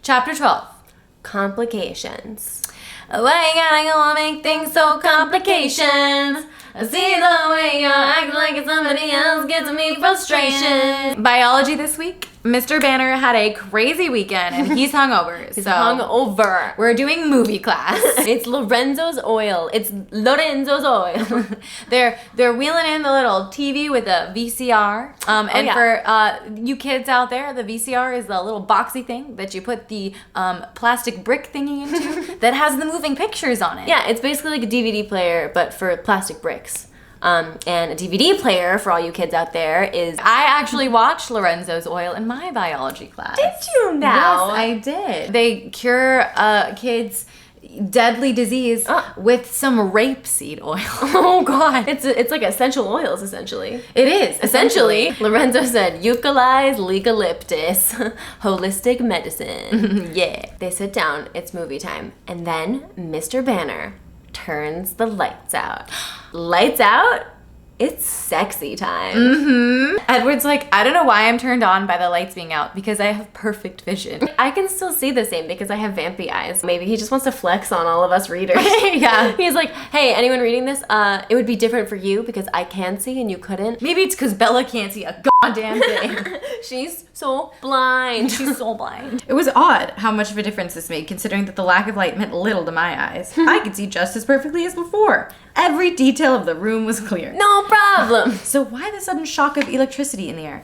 Chapter 12. Complications. Why you gotta go and make things so complications? I see the way you're acting like it's somebody else gets me frustration. Biology this week. Mr. Banner had a crazy weekend and he's hungover. He's hungover. We're doing movie class. It's Lorenzo's oil. It's Lorenzo's oil. They're wheeling in the little TV with a VCR. For you kids out there, the VCR is the little boxy thing that you put the plastic brick thingy into that has the moving pictures on it. Yeah, it's basically like a DVD player, but for plastic bricks. And a DVD player for all you kids out there is... I actually watched Lorenzo's Oil in my biology class. Did you now? Yes, I did. They cure kids' deadly disease with some rapeseed oil. Oh God. It's like essential oils, essentially. It is, essentially. Lorenzo said, eucalyptus, eucalyptus, holistic medicine. Yeah. They sit down, it's movie time. And then Mr. Banner turns the lights out. Lights out? It's sexy time. Mm-hmm. Edward's like, I don't know why I'm turned on by the lights being out because I have perfect vision. I can still see the same because I have vampy eyes. Maybe he just wants to flex on all of us readers. Yeah. He's like, hey, anyone reading this? It would be different for you because I can see and you couldn't. Maybe it's because Bella can't see a goddamn thing. She's so blind. She's so blind. It was odd how much of a difference this made considering that the lack of light meant little to my eyes. I could see just as perfectly as before. Every detail of the room was clear. No problem. So why the sudden shock of electricity in the air?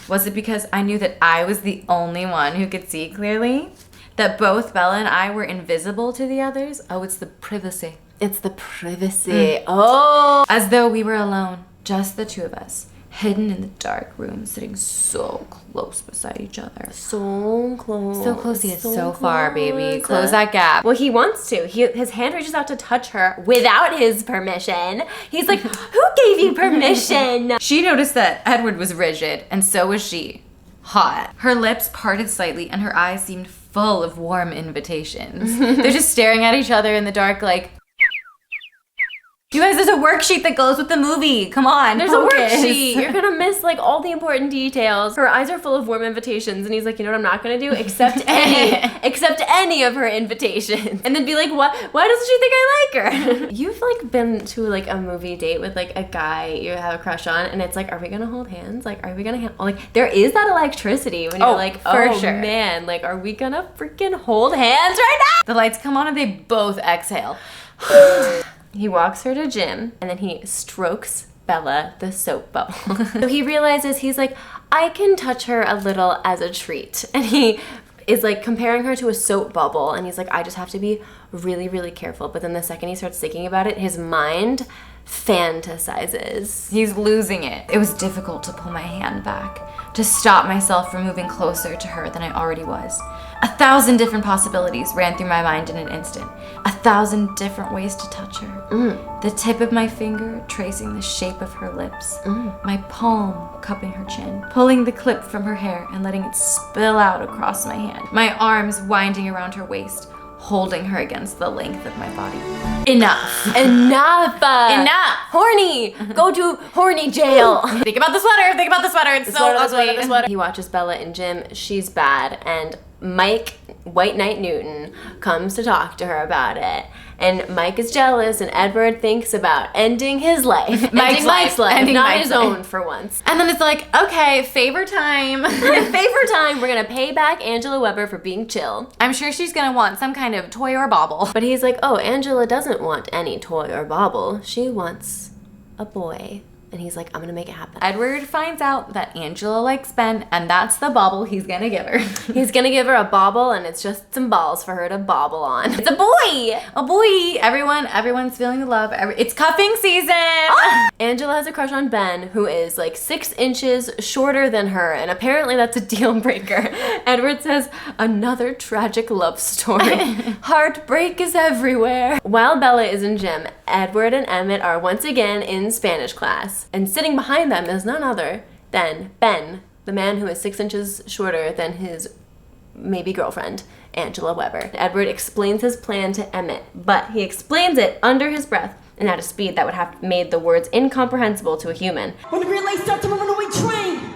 Was it because I knew that I was the only one who could see clearly? That both Bella and I were invisible to the others? Oh, it's the privacy. It's the privacy. Oh. As though we were alone, just the two of us, hidden in the dark room, sitting so close beside each other. So close. So close, yet so far, baby. Close that gap. Well, he wants to. His hand reaches out to touch her without his permission. He's like, who gave you permission? She noticed that Edward was rigid, and so was she. Hot. Her lips parted slightly, and her eyes seemed full of warm invitations. They're just staring at each other in the dark like, you guys, there's a worksheet that goes with the movie. Come on, there's focus. A worksheet. You're gonna miss like all the important details. Her eyes are full of warm invitations, and he's like, you know what I'm not gonna do? Accept any of her invitations. And then be like, what? Why doesn't she think I like her? You've like been to like a movie date with like a guy you have a crush on, and it's like, are we gonna hold hands? Like, are we gonna like? There is that electricity when you're like, for oh sure. Man, like, are we gonna freaking hold hands right now? The lights come on and they both exhale. He walks her to gym, and then he strokes Bella, the soap bubble. So he realizes, he's like, I can touch her a little as a treat. And he is like comparing her to a soap bubble, and he's like, I just have to be really, really careful. But then the second he starts thinking about it, his mind fantasizes. He's losing it. It was difficult to pull my hand back, to stop myself from moving closer to her than I already was. 1,000 different possibilities ran through my mind in an instant. 1,000 different ways to touch her. The tip of my finger tracing the shape of her lips. My palm cupping her chin. Pulling the clip from her hair and letting it spill out across my hand. My arms winding around her waist, holding her against the length of my body. Enough. Enough. Enough. Horny. Go to horny jail. Think about the sweater. Think about the sweater. It's so ugly. The sweater. He watches Bella in gym. She's bad. And Mike, White Knight Newton, comes to talk to her about it. And Mike is jealous, and Edward thinks about ending his life. Mike's life, not his own for once. And then it's like, okay, favor time. Favor time. We're gonna pay back Angela Weber for being chill. I'm sure she's gonna want some kind of toy or bauble. But he's like, oh, Angela doesn't want any toy or bauble. She wants a boy. And he's like, I'm gonna make it happen. Edward finds out that Angela likes Ben, and that's the bauble he's gonna give her. He's gonna give her a bauble, and it's just some balls for her to bauble on. It's a boy! A boy! Everyone's feeling the love. It's cuffing season! Angela has a crush on Ben, who is like 6 inches shorter than her, and apparently that's a deal breaker. Edward says, another tragic love story. Heartbreak is everywhere. While Bella is in gym, Edward and Emmett are once again in Spanish class. And sitting behind them is none other than Ben, the man who is 6 inches shorter than his maybe girlfriend, Angela Weber. Edward explains his plan to Emmett, but he explains it under his breath and at a speed that would have made the words incomprehensible to a human. When the green light starts to move on the way train,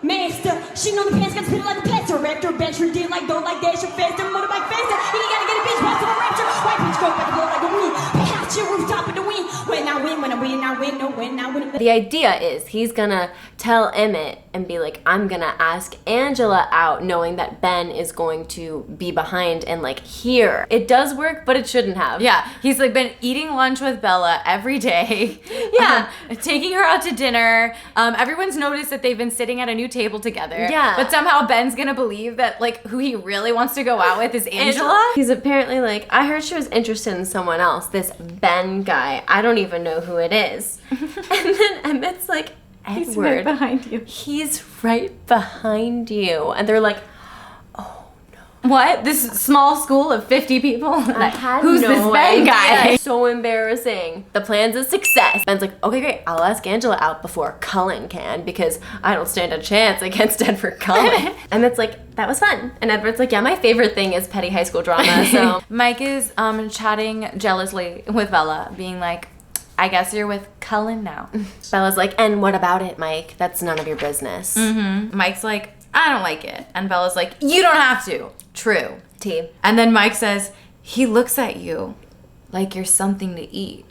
master, Shitting on the pants, got spit like a pastor. Raptor, bench, did like go like dash, faster, motorbike faster. He gotta get a bitch, pass to the rapture. White bitch, go back and blow like a wind. Perhaps your rooftop of the wind. When I win, no, when I win. The idea is he's gonna tell Emmett and be like, I'm gonna ask Angela out, knowing that Ben is going to be behind and like hear. It does work, but it shouldn't have. Yeah, he's like been eating lunch with Bella every day. Yeah, taking her out to dinner. Everyone's noticed that they've been sitting at a new table together. Yeah. But somehow Ben's gonna believe that like who he really wants to go out with is Angela. He's apparently like, I heard she was interested in someone else, this Ben guy. I don't even know who it is. And then Emmett's like, Edward, He's right behind you. He's right behind you. And they're like, oh no. What? This small school of 50 people? I had Who's no this Ben guy? idea. So embarrassing. The plan's a success. Ben's like, okay, great. I'll ask Angela out before Cullen can because I don't stand a chance against Edward Cullen. Emmett's like, that was fun. And Edward's like, yeah, my favorite thing is petty high school drama. So Mike is chatting jealously with Bella, being like, I guess you're with Cullen now. Bella's like, and what about it, Mike? That's none of your business. Mike's like, I don't like it. And Bella's like, you don't have to. True. T. And then Mike says, he looks at you like you're something to eat.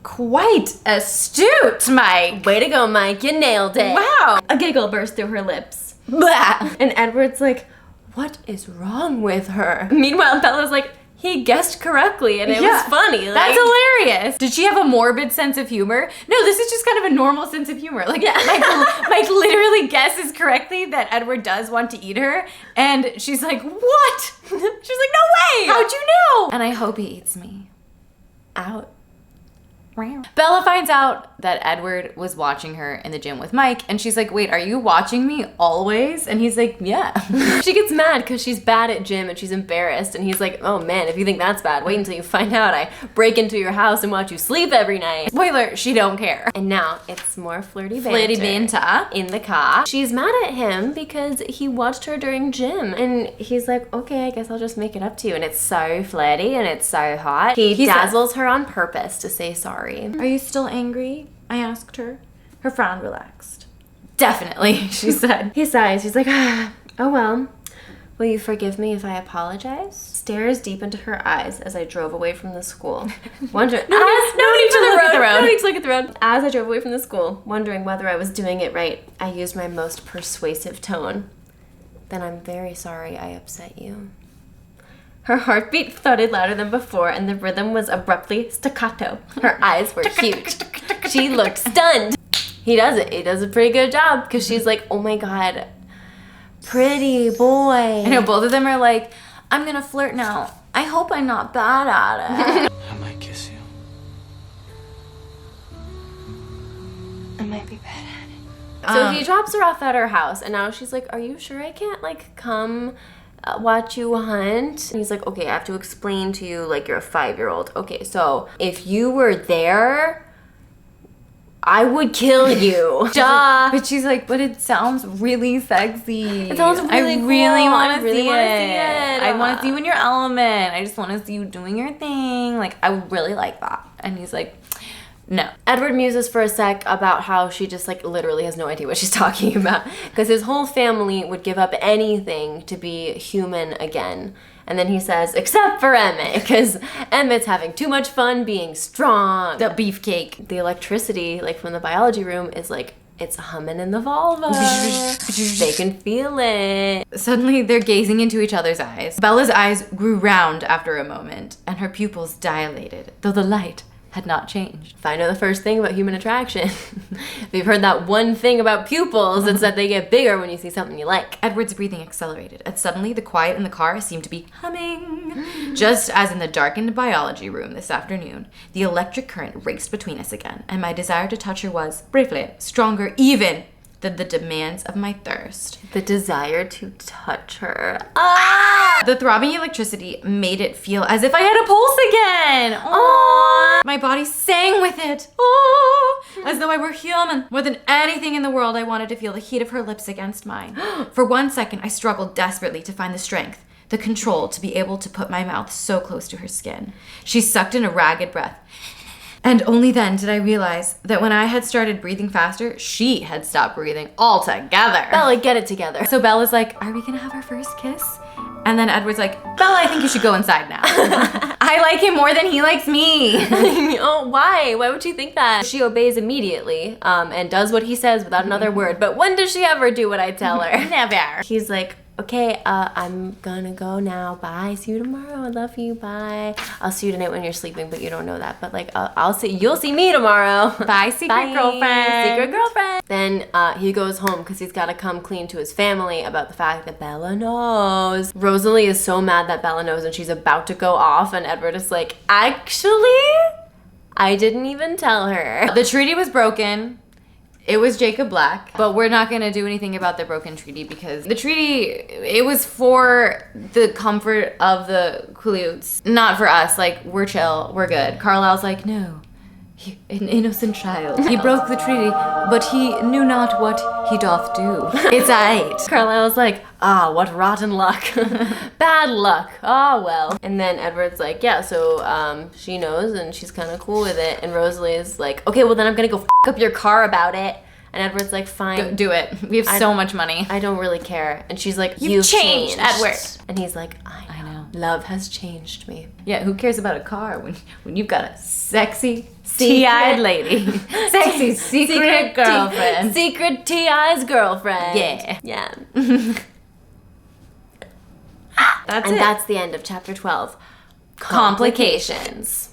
Quite astute, Mike. Way to go, Mike. You nailed it. Wow. A giggle burst through her lips. Blah. And Edward's like, what is wrong with her? Meanwhile, Bella's like, he guessed correctly and it was funny. Like, that's hilarious. Did she have a morbid sense of humor? No, this is just kind of a normal sense of humor. Like, Mike literally guesses correctly that Edward does want to eat her, and she's like, what? She's like, no way! How'd you know? And I hope he eats me. out. Bella finds out that Edward was watching her in the gym with Mike, and she's like, wait, are you watching me always? And he's like, yeah. She gets mad because she's bad at gym and she's embarrassed, and he's like, oh man, if you think that's bad, wait until you find out I break into your house and watch you sleep every night. Spoiler, she don't care. And now it's more flirty banter in the car. She's mad at him because he watched her during gym, and he's like, okay, I guess I'll just make it up to you. And it's so flirty and it's so hot. He dazzles her on purpose to say sorry. Are you still angry? I asked her. Her frown relaxed. Definitely, she said. He sighs. He's like, oh well. Will you forgive me if I apologize? Stares deep into her eyes as I drove away from the school. Wondering, no need to look at the road. As I drove away from the school, wondering whether I was doing it right, I used my most persuasive tone. Then I'm very sorry I upset you. Her heartbeat thudded louder than before, and the rhythm was abruptly staccato. Her eyes were huge. She looked stunned. He does it. He does a pretty good job, because she's like, oh my god, pretty boy. I know, both of them are like, I'm gonna flirt now. I hope I'm not bad at it. I might kiss you. I might be bad at it. So he drops her off at her house, and now she's like, are you sure I can't, like, come watch you hunt? And he's like, okay, I have to explain to you like you're a 5-year-old. Okay, so if you were there, I would kill you. Duh. But she's like, but it sounds really sexy. It sounds really cool. Really want to really see wanna it. I want to see you in your element. I just want to see you doing your thing. Like, I would really like that. And he's like, no. Edward muses for a sec about how she just like literally has no idea what she's talking about, because his whole family would give up anything to be human again. And then he says, except for Emmett, because Emmett's having too much fun being strong. The beefcake. The electricity, like from the biology room, is like, it's humming in the vulva. They can feel it. Suddenly, they're gazing into each other's eyes. Bella's eyes grew round after a moment, and her pupils dilated, though the light had not changed. If I know the first thing about human attraction, if you've heard that one thing about pupils, it's that they get bigger when you see something you like. Edward's breathing accelerated, and suddenly the quiet in the car seemed to be humming. Just as in the darkened biology room this afternoon, the electric current raced between us again, and my desire to touch her was, briefly, stronger even than the demands of my thirst. The desire to touch her. The throbbing electricity made it feel as if I had a pulse again. Aww. My body sang with it. Aww. As though I were human. More than anything in the world, I wanted to feel the heat of her lips against mine. For 1 second, I struggled desperately to find the strength, the control to be able to put my mouth so close to her skin. She sucked in a ragged breath And only then did I realize that when I had started breathing faster, she had stopped breathing altogether. Bella, get it together. So Bella's like, are we gonna have our first kiss? And then Edward's like, Bella, I think you should go inside now. I like him more than he likes me. Oh, why? Why would she think that? She obeys immediately and does what he says without another word. But when does she ever do what I tell her? Never. He's like, okay, I'm gonna go now. Bye. See you tomorrow. I love you. Bye. I'll see you tonight when you're sleeping, but you don't know that. But like, you'll see me tomorrow. Bye, secret girlfriend. Secret girlfriend. Then he goes home because he's got to come clean to his family about the fact that Bella knows. Rosalie is so mad that Bella knows, and she's about to go off, and Edward is like, actually, I didn't even tell her. The treaty was broken. It was Jacob Black, but we're not going to do anything about the broken treaty because the treaty, it was for the comfort of the Quileutes, not for us. Like, we're chill, we're good. Carlisle's like, no, an innocent child. He broke the treaty, but he knew not what he doth do. It's aight. Carlisle's like, what rotten luck. Bad luck. Oh, well. And then Edward's like, yeah, so she knows and she's kind of cool with it. And Rosalie is like, okay, well then I'm going to go up your car about it. And Edward's like, fine. Go, do it. We have so much money. I don't really care. And she's like, You've changed, Edward. And he's like, I know. Love has changed me. Yeah, who cares about a car when you've got a sexy, tea-eyed lady. Sexy, secret girlfriend. Secret T.I.'s girlfriend. Yeah. Yeah. That's and it. that's the end of chapter 12. Complications.